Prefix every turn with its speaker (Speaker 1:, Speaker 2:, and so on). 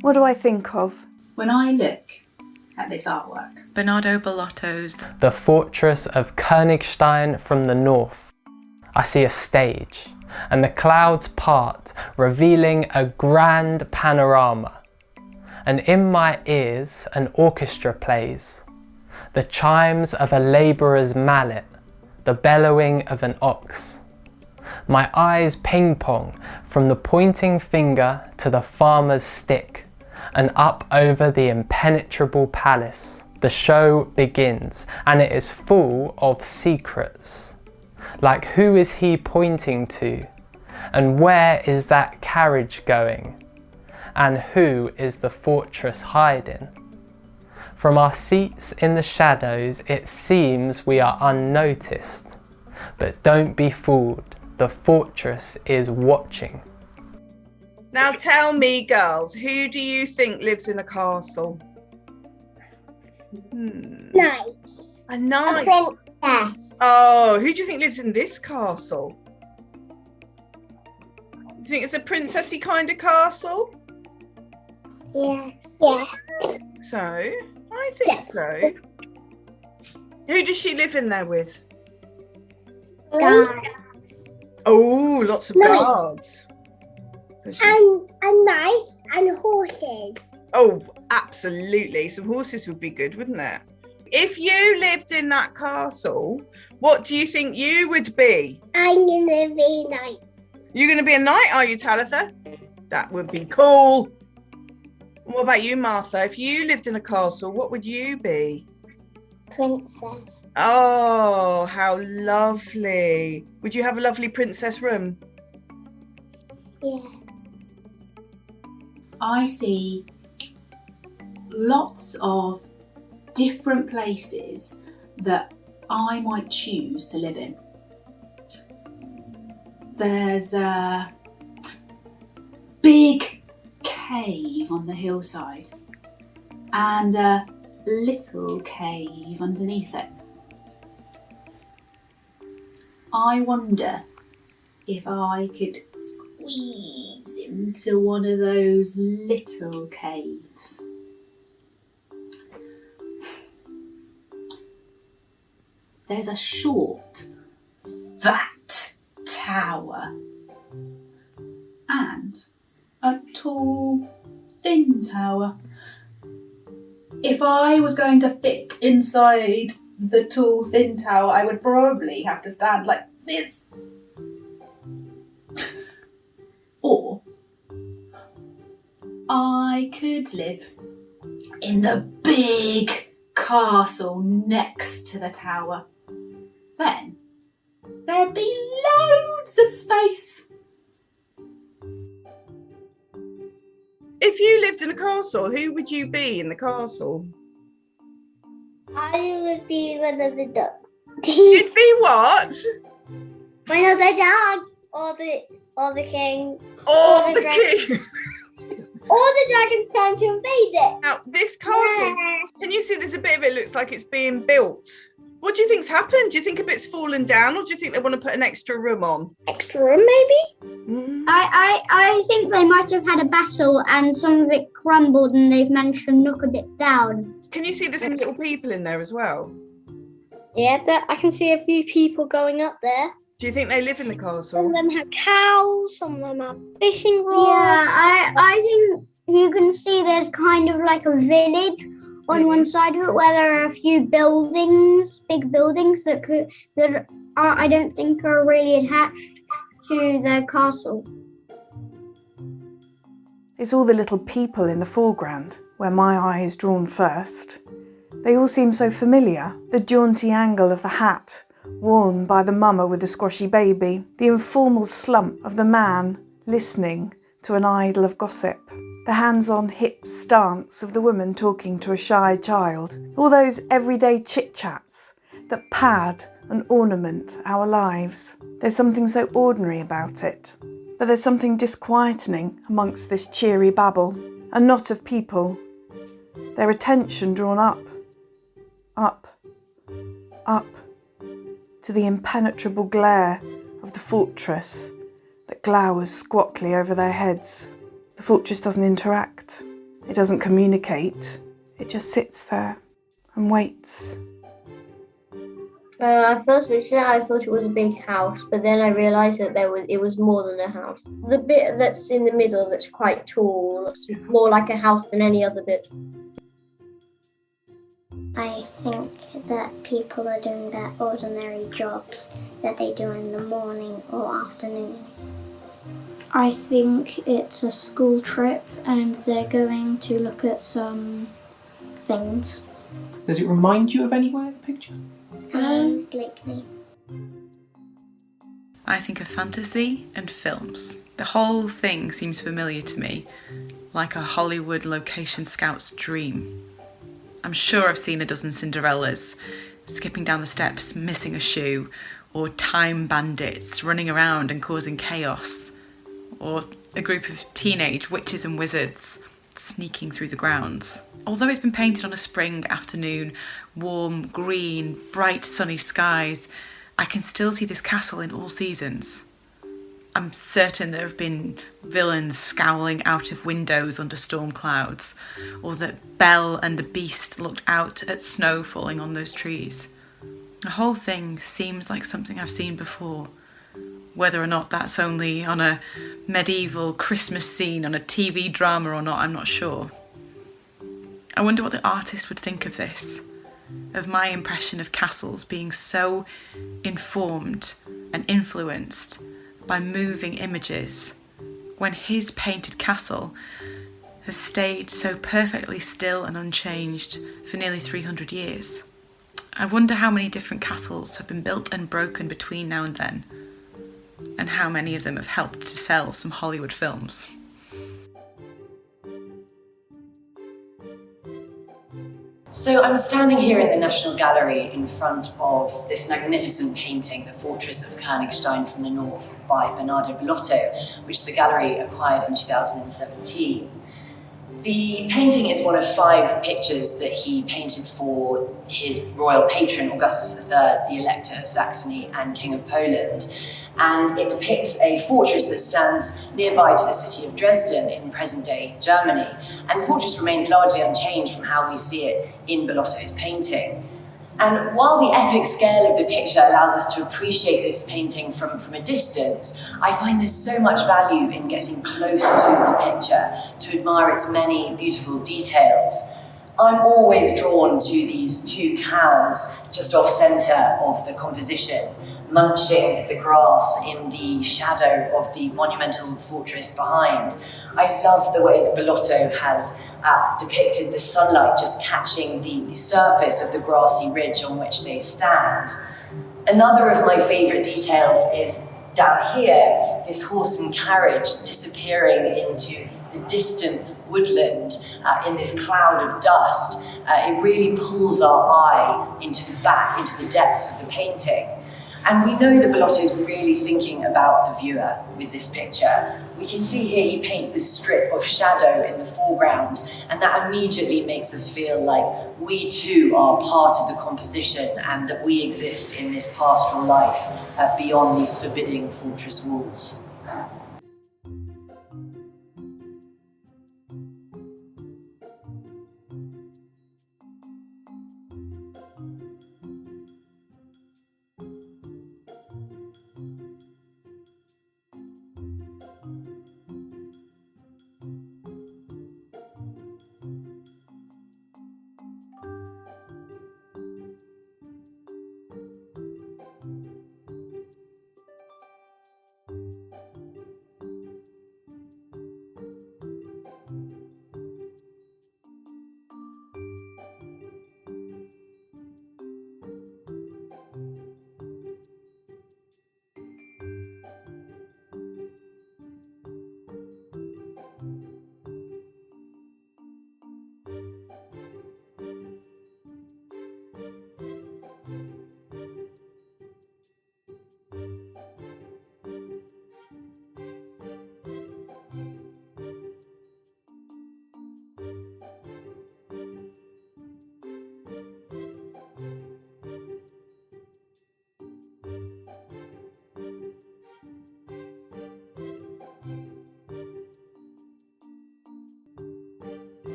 Speaker 1: What do I think of?
Speaker 2: When I look at this artwork,
Speaker 3: Bernardo Bellotto's
Speaker 4: The fortress of Königstein from the north. I see a stage, and the clouds part, revealing a grand panorama. And in my ears an orchestra plays, the chimes of a labourer's mallet, the bellowing of an ox. My eyes ping-pong from the pointing finger to the farmer's stick, and up over the impenetrable palace. The show begins, and it is full of secrets. Like, who is he pointing to? And where is that carriage going? And who is the fortress hiding? From our seats in the shadows, it seems we are unnoticed. But don't be fooled, the fortress is watching.
Speaker 1: Now tell me, girls, who do you think lives in a castle?
Speaker 5: Knight.
Speaker 1: A knight.
Speaker 5: A princess.
Speaker 1: Oh, who do you think lives in this castle? You think it's a princessy kind of castle?
Speaker 5: Yes. Yes.
Speaker 1: So, I think so. Who does she live in there with?
Speaker 5: Guards.
Speaker 1: Oh, lots of
Speaker 5: Knight.
Speaker 1: guards. So
Speaker 5: And knights and horses.
Speaker 1: oh, absolutely. Some horses would be good, wouldn't it? If you lived in that castle, what do you think you would be?
Speaker 5: I'm gonna be knight.
Speaker 1: You're going to be a knight, are you, Talitha? That would be cool. What about you, Martha? If you lived in a castle, what would you be?
Speaker 5: Princess.
Speaker 1: Oh, how lovely. Would you have a lovely princess room?
Speaker 5: Yeah.
Speaker 2: I see lots of different places that I might choose to live in. There's a big cave on the hillside and a little cave underneath it. I wonder if I could squeeze into one of those little caves. There's a short, fat tower and a tall, thin tower. If I was going to fit inside the tall, thin tower, I would probably have to stand like this. Or I could live in the big castle next to the tower. Then there'd be loads of space.
Speaker 1: If you lived in a castle, who would you be in the castle?
Speaker 5: I would be one of the dogs.
Speaker 1: You'd be what?
Speaker 5: One of the dogs. Or the king.
Speaker 1: Or
Speaker 5: Or the
Speaker 1: the
Speaker 5: dragon.
Speaker 1: king.
Speaker 5: Or the dragon's trying to invade it.
Speaker 1: Now, this castle, can you see there's a bit of it looks like it's being built? What do you think's happened? Do you think a bit's fallen down, or do you think they want to put an extra room on?
Speaker 5: Extra room, maybe?
Speaker 1: Mm.
Speaker 5: I think they might have had a battle and some of it crumbled and they've managed to knock a bit down.
Speaker 1: Can you see there's some little people in there as well?
Speaker 5: Yeah, I can see a few people going up there.
Speaker 1: Do you think they live in the
Speaker 5: Some
Speaker 1: castle?
Speaker 5: of them have cows, some of them have fishing rods. Yeah, I think you can see there's kind of like a village on one side of it where there are a few buildings, big buildings that are, I don't think are really attached to the castle.
Speaker 1: It's all the little people in the foreground where my eye is drawn first. They all seem so familiar. The jaunty angle of the hat worn by the mama with the squashy baby, the informal slump of the man listening to an idyll of gossip, the hands-on hip stance of the woman talking to a shy child, all those everyday chit-chats that pad and ornament our lives. There's something so ordinary about it, but there's something disquieting amongst this cheery babble. A knot of people, their attention drawn up, to the impenetrable glare of the fortress that glowers squatly over their heads. The fortress doesn't interact. It doesn't communicate. It just sits there and waits.
Speaker 5: First initially I thought it was a big house, but then I realised that it was more than a house. The bit that's in the middle that's quite tall looks more like a house than any other bit.
Speaker 6: I think that people are doing their ordinary jobs that they do in the morning or afternoon. I think it's a school trip and they're going to look at some things.
Speaker 7: Does it remind you of anywhere, the picture?
Speaker 6: Blakeney.
Speaker 3: I think of fantasy and films. The whole thing seems familiar to me, like a Hollywood location scout's dream. I'm sure I've seen a dozen Cinderellas, skipping down the steps, missing a shoe, or time bandits running around and causing chaos, or a group of teenage witches and wizards sneaking through the grounds. Although it's been painted on a spring afternoon, warm, green, bright sunny skies, I can still see this castle in all seasons. I'm certain there have been villains scowling out of windows under storm clouds, or that Belle and the Beast looked out at snow falling on those trees. The whole thing seems like something I've seen before. Whether or not that's only on a medieval Christmas scene on a TV drama or not, I'm not sure. I wonder what the artist would think of this, of my impression of castles being so informed and influenced by moving images, when his painted castle has stayed so perfectly still and unchanged for nearly 300 years. I wonder how many different castles have been built and broken between now and then, and how many of them have helped to sell some Hollywood films.
Speaker 8: So I'm standing here in the National Gallery in front of this magnificent painting, The Fortress of Königstein from the North by Bernardo Bellotto, which the gallery acquired in 2017. The painting is one of 5 pictures that he painted for his royal patron, Augustus III, the Elector of Saxony and King of Poland. And it depicts a fortress that stands nearby to the city of Dresden in present-day Germany. And the fortress remains largely unchanged from how we see it in Bellotto's painting. And while the epic scale of the picture allows us to appreciate this painting from a distance, I find there's so much value in getting close to the picture to admire its many beautiful details. I'm always drawn to these 2 cows just off centre of the composition, munching the grass in the shadow of the monumental fortress behind. I love the way that Bellotto has depicted the sunlight just catching the surface of the grassy ridge on which they stand. Another of my favourite details is down here, this horse and carriage disappearing into the distant woodland in this cloud of dust. It really pulls our eye into the depths of the painting. And we know that Bellotto is really thinking about the viewer with this picture. We can see here he paints this strip of shadow in the foreground, and that immediately makes us feel like we too are part of the composition and that we exist in this pastoral life beyond these forbidding fortress walls.